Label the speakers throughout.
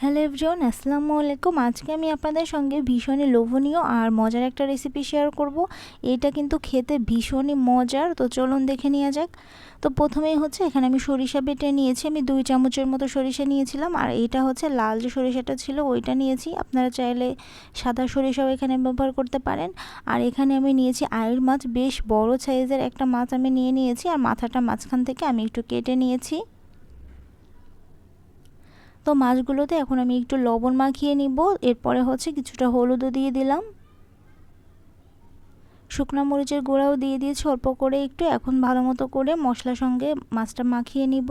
Speaker 1: Hello everyone, আসসালামু আলাইকুম। আজকে আমি আপনাদের সঙ্গে ভীষণই লোভনীয় আর মজার একটা রেসিপি শেয়ার করব। এটা কিন্তু খেতে ভীষণই মজার, তো চলুন দেখে নেওয়া যাক। তো প্রথমেই হচ্ছে এখানে আমি সরিষা বেটে নিয়েছি। আমি 2 চামচের মতো সরিষা নিয়েছিলাম, আর এটা হচ্ছে লাল যে সরিষাটা ছিল ওইটা নিয়েছি। আপনারা চাইলে সাদা সরিষাও এখানে ব্যবহার করতে পারেন। আর এখানে আমি নিয়েছি আইড় মাছ, বেশ বড় সাইজের একটা মাছ আমি নিয়েছি, আর মাথাটা মাঝখান থেকে আমি একটু কেটে নিয়েছি। তো মাছগুলোতে এখন আমি একটু লবণ মাখিয়ে নিব। এরপরে হচ্ছে কিছুটা হলুদও দিয়ে দিলাম, শুকনো মরিচের গুঁড়াও দিয়ে দিয়েছি অল্প করে একটু। এখন ভালো মতো করে মশলার সঙ্গে মাছটা মাখিয়ে নিব।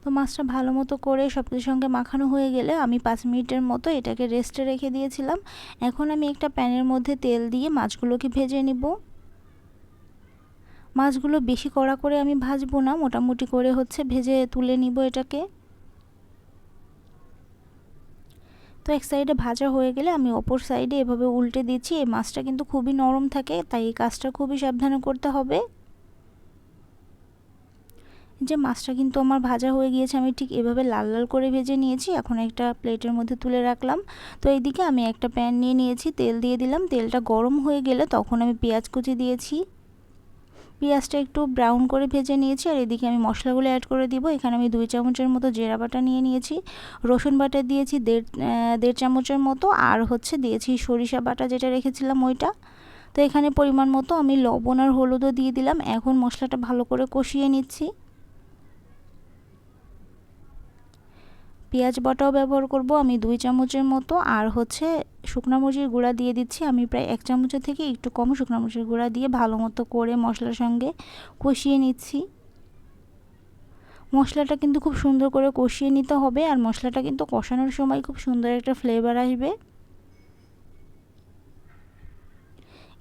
Speaker 1: তো মাছটা ভালো মতো করে সব কিছুর সঙ্গে মাখানো হয়ে গেলে আমি 5 মিনিটের মতো এটাকে রেস্টে রেখে দিয়েছিলাম। এখন আমি একটা প্যানের মধ্যে তেল দিয়ে মাছগুলোকে ভেজে নিব। মাছগুলো বেশি কড়া করে আমি ভাজবো না, মোটামুটি করে হচ্ছে ভেজে তুলে নিব এটাকে। তো এক সাইডে ভাজা হয়ে গেলে আমি অপর সাইডে এভাবে উল্টে দিচ্ছি। এই মাছটা কিন্তু খুবই নরম থাকে, তাই এই কাজটা খুবই সাবধানে করতে হবে। যে মাছটা কিন্তু আমার ভাজা হয়ে গিয়েছে, আমি ঠিক এভাবে লাল লাল করে ভেজে নিয়েছি। এখন একটা প্লেটের মধ্যে তুলে রাখলাম। তো এইদিকে আমি একটা প্যান নিয়ে নিয়েছি, তেল দিয়ে দিলাম। তেলটা গরম হয়ে গেলে তখন আমি পেঁয়াজ কুচি দিয়েছি। পেঁয়াজটা একটু ব্রাউন করে ভেজে নিয়েছি, আর এদিকে আমি মশলাগুলো অ্যাড করে দিব। এখানে আমি 2 চামচের মতো জিরা বাটা নিয়ে নিয়েছি, রসুন বাটা দিয়েছি দেড় চামচের মতো, আর হচ্ছে দিয়েছি সরিষা বাটা যেটা রেখেছিলাম ওইটা। তো এখানে পরিমাণ মতো আমি লবণ আর হলুদও দিয়ে দিলাম। এখন মশলাটা ভালো করে কষিয়ে নিচ্ছি। পেঁয়াজ বাটাও ব্যবহার করব আমি 2 চামচের মতো, আর হচ্ছে শুকনো মরিচের গুঁড়া দিয়ে দিচ্ছি আমি প্রায় 1 চামচের থেকে একটু কম শুকনো মরিচের গুঁড়া দিয়ে ভালো মতো করে মশলার সঙ্গে কষিয়ে নিচ্ছি। মশলাটা কিন্তু খুব সুন্দর করে কষিয়ে নিতে হবে, আর মশলাটা কিন্তু কষানোর সময় খুব সুন্দর একটা ফ্লেভার আসবে।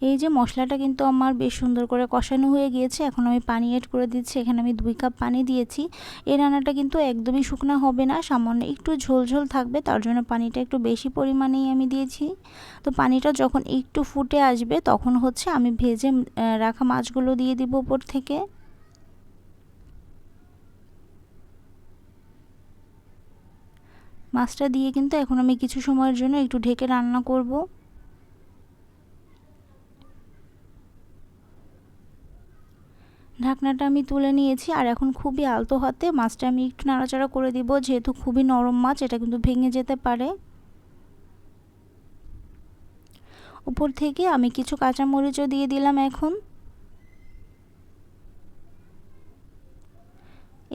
Speaker 1: এই যে মশলাটা কিন্তু আমার বেশ সুন্দর করে কষানো হয়ে গিয়েছে। এখন আমি পানি অ্যাড করে দিচ্ছি। এখানে আমি 2 কাপ পানি দিয়েছি। এই রান্নাটা কিন্তু একদমই শুকনা হবে না, সামান্য একটু ঝোল থাকবে, তার জন্য পানিটা একটু বেশি পরিমাণেই আমি দিয়েছি। তো পানিটা যখন একটু ফুটে আসবে তখন হচ্ছে আমি ভেজে রাখা মাছগুলো দিয়ে দিব উপর থেকে। মাছটা দিয়ে কিন্তু এখন আমি কিছু সময়ের জন্য একটু ঢেকে রান্না করব। ঢাকনাটা আমি তুলে নিয়েছি, আর এখন খুবই আলতো হাতে মাছটা আমি একটু নাড়াচাড়া করে দিব, যেহেতু খুবই নরম মাছ, এটা কিন্তু ভেঙে যেতে পারে। উপর থেকে আমি কিছু কাঁচামরিচও দিয়ে দিলাম। এখন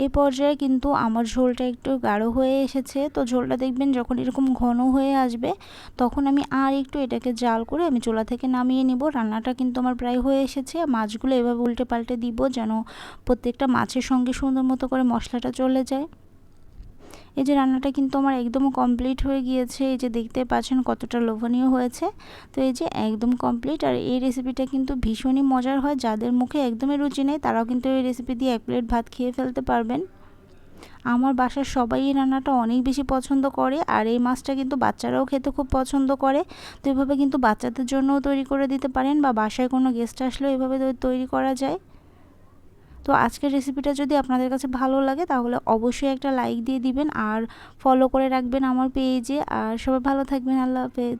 Speaker 1: এই পর্যায়ে কিন্তু আমার ঝোলটা একটু গাঢ় হয়ে এসেছে। তো ঝোলটা দেখবেন যখন এরকম ঘন হয়ে আসবে তখন আমি আর একটু এটাকে জাল করে আমি চুলা থেকে নামিয়ে নিব। রান্নাটা কিন্তু আমার প্রায় হয়ে এসেছে। মাছগুলো এভাবে উল্টে পাল্টে দিব যেন প্রত্যেকটা মাছের সঙ্গে সুন্দর মতো করে মশলাটা চলে যায়। এই যে রান্নাটা কিন্তু আমার একদম কমপ্লিট হয়ে গিয়েছে। এই যে দেখতে পাচ্ছেন কতটা লোভনীয় হয়েছে। তো এই যে একদম কমপ্লিট। আর এই রেসিপিটা কিন্তু ভীষণই মজার হয়, যাদের মুখে একদমই রুচি নেই তারাও কিন্তু এই রেসিপি দিয়ে 1 প্লেট ভাত খেয়ে ফেলতে পারবেন। আমার বাসার সবাই এই রান্নাটা অনেক বেশি পছন্দ করে, আর এই মাছটা কিন্তু বাচ্চারাও খেতে খুব পছন্দ করে। তো এভাবে কিন্তু বাচ্চাদের জন্যও তৈরি করে দিতে পারেন, বা বাসায় কোনো গেস্ট আসলেও এভাবে তৈরি করা যায়। তো আজকের রেসিপিটা যদি আপনাদের কাছে ভালো লাগে তাহলে অবশ্যই একটা লাইক দিয়ে দিবেন, আর ফলো করে রাখবেন আমার পেজে। আর সবাই ভালো থাকবেন। আল্লাহ হাফেজ।